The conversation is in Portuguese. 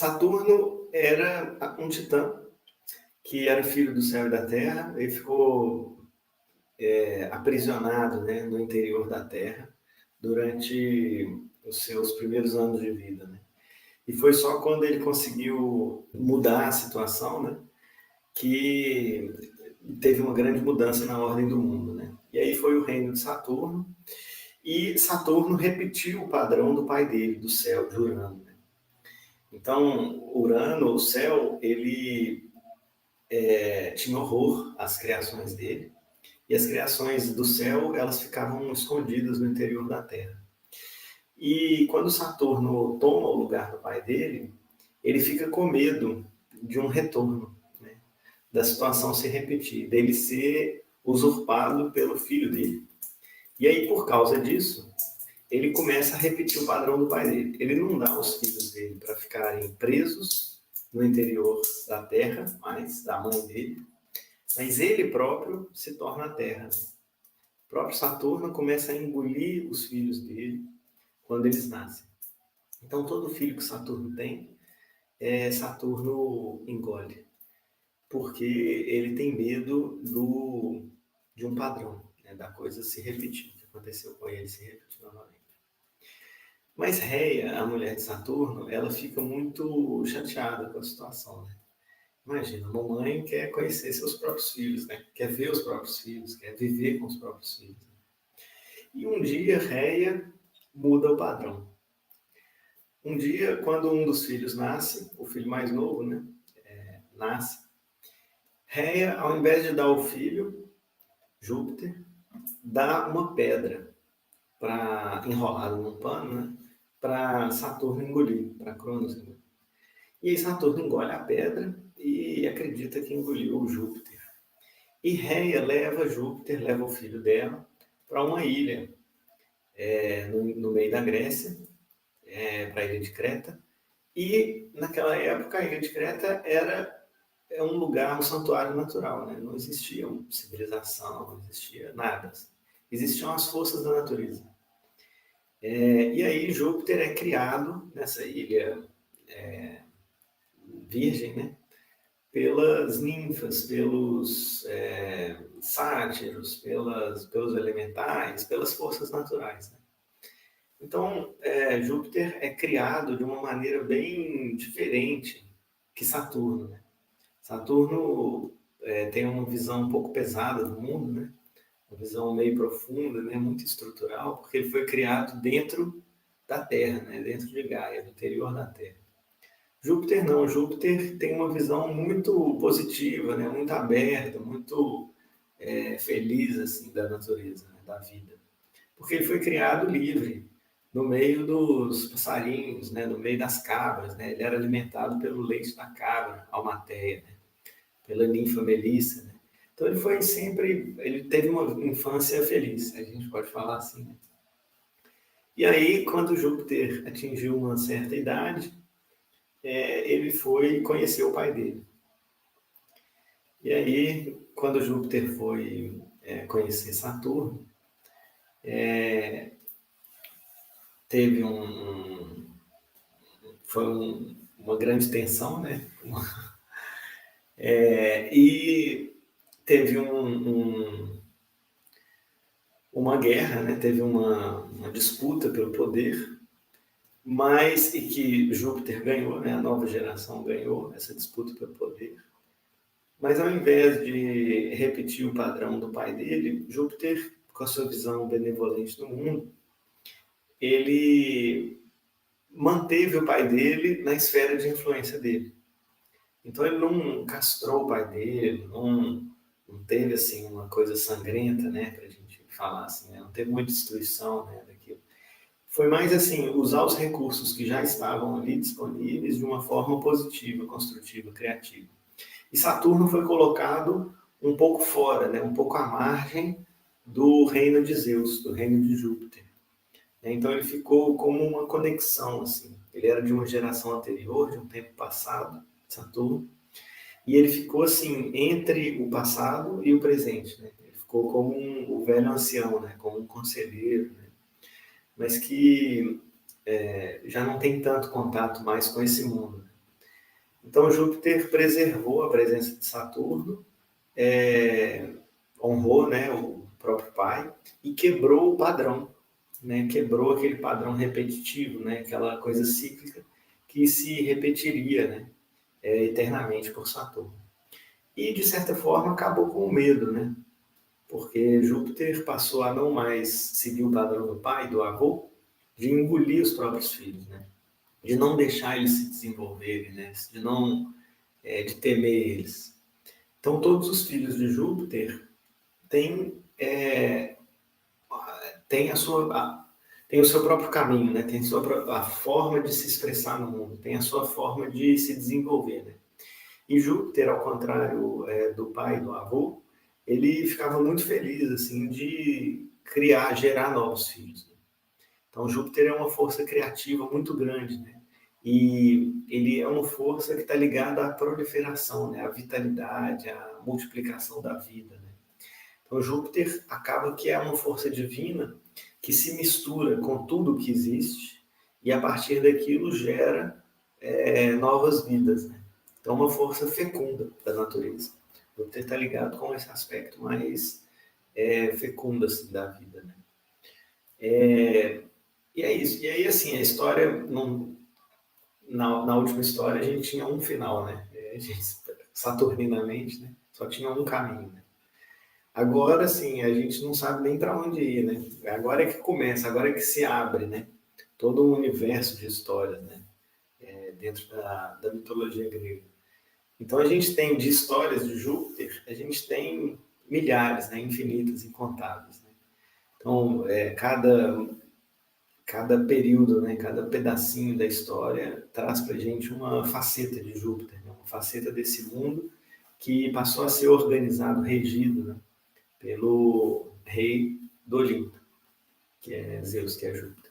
Saturno era um titã que era filho do céu e da terra. Ele ficou aprisionado, né, no interior da Terra durante os seus primeiros anos de vida, né? E foi só quando ele conseguiu mudar a situação, né, que teve uma grande mudança na ordem do mundo, né? E aí foi o reino de Saturno, e Saturno repetiu o padrão do pai dele, do céu, de Urano, né? Então, Urano, o céu, ele tinha horror às criações dele, e as criações do céu, elas ficavam escondidas no interior da Terra. E quando Saturno toma o lugar do pai dele, ele fica com medo de um retorno, né? Da situação se repetir, dele ser usurpado pelo filho dele. E aí, por causa disso, ele começa a repetir o padrão do pai dele. Ele não dá os filhos dele para ficarem presos no interior da Terra, mas da mãe dele, mas ele próprio se torna a Terra. O próprio Saturno começa a engolir os filhos dele quando eles nascem. Então, todo filho que Saturno tem, Saturno engole, porque ele tem medo de um padrão, né, da coisa se repetir, o que aconteceu com ele se repetir novamente. Mas Reia, a mulher de Saturno, ela fica muito chateada com a situação, né? Imagina, a mamãe quer conhecer seus próprios filhos, né? Quer ver os próprios filhos, quer viver com os próprios filhos. E um dia Reia muda o padrão. Um dia, quando um dos filhos nasce, o filho mais novo, né, nasce, Reia, ao invés de dar o filho, Júpiter, dá uma pedra para enrolada num pano, né, para Saturno engolir, para Cronos engolir. E aí Saturno engole a pedra e acredita que engoliu o Júpiter. E Reia leva Júpiter, leva o filho dela, para uma ilha no meio da Grécia, para a ilha de Creta. E naquela época a ilha de Creta era um lugar, um santuário natural, né? Não existia civilização, não existia nada. Existiam as forças da natureza. E aí Júpiter é criado nessa ilha virgem, né? Pelas ninfas, pelos sátiros, pelos elementais, pelas forças naturais, né? Então, Júpiter é criado de uma maneira bem diferente que Saturno, né? Saturno tem uma visão um pouco pesada do mundo, né? Uma visão meio profunda, né? Muito estrutural, porque ele foi criado dentro da Terra, né? Dentro de Gaia, no interior da Terra. Júpiter não, Júpiter tem uma visão muito positiva, né? Muito aberta, muito feliz assim, da natureza, né? Da vida. Porque ele foi criado livre, no meio dos passarinhos, né? No meio das cabras, né? Ele era alimentado pelo leite da cabra, Almateia, né? Pela ninfa Melissa, né? Então ele teve uma infância feliz, a gente pode falar assim, né? E aí, quando Júpiter atingiu uma certa idade, ele foi conhecer o pai dele. E aí, quando Júpiter foi conhecer Saturno, teve uma grande tensão, né? E teve uma guerra, né? Teve uma disputa pelo poder, mas e que Júpiter ganhou, né? A nova geração ganhou essa disputa pelo poder. Mas ao invés de repetir o padrão do pai dele, Júpiter, com a sua visão benevolente do mundo, ele manteve o pai dele na esfera de influência dele. Então ele não castrou o pai dele, não teve assim uma coisa sangrenta, né, para a gente falar assim, né? Não teve uma destruição, né, daquilo. Foi mais assim, usar os recursos que já estavam ali disponíveis de uma forma positiva, construtiva, criativa. E Saturno foi colocado um pouco fora, né, um pouco à margem do reino de Zeus, do reino de Júpiter. Então ele ficou como uma conexão, assim. Ele era de uma geração anterior, de um tempo passado, Saturno, e ele ficou assim entre o passado e o presente, né? Ele ficou como o velho ancião, né? Como um conselheiro, né? Mas que já não tem tanto contato mais com esse mundo. Então Júpiter preservou a presença de Saturno, honrou, né, o próprio pai e quebrou o padrão, né, quebrou aquele padrão repetitivo, né, aquela coisa cíclica que se repetiria, né, eternamente por Saturno. E, de certa forma, acabou com o medo, né? Porque Júpiter passou a não mais seguir o padrão do pai, do avô, de engolir os próprios filhos, né? De não deixar eles se desenvolverem, né? De temer eles. Então, todos os filhos de Júpiter têm, têm, a sua, têm o seu próprio caminho, né? Tem a forma de se expressar no mundo, tem a sua forma de se desenvolver, né? E Júpiter, ao contrário do pai e do avô, ele ficava muito feliz assim de criar, gerar novos filhos. Né? Então Júpiter é uma força criativa muito grande, né? E ele é uma força que está ligada à proliferação, né? À vitalidade, à multiplicação da vida. Né? Então Júpiter acaba que é uma força divina que se mistura com tudo que existe e a partir daquilo gera novas vidas. Né? Então, uma força fecunda da natureza. Júpiter está ligado com esse aspecto mais fecundo assim, da vida. Né? E é isso. E aí, assim, a história, não, na última história, a gente tinha um final, né? A gente, saturninamente, né? Só tinha um caminho. Né? Agora, sim, a gente não sabe nem para onde ir, né? Agora é que começa, agora é que se abre, né? Todo um universo de histórias, né? Dentro da mitologia grega. Então a gente tem de histórias de Júpiter, a gente tem milhares, né, infinitas, incontáveis. Né? Então cada período, né, cada pedacinho da história traz para a gente uma faceta de Júpiter, né? Uma faceta desse mundo que passou a ser organizado, regido, né, pelo rei do Olimpo, que é Zeus, que é Júpiter.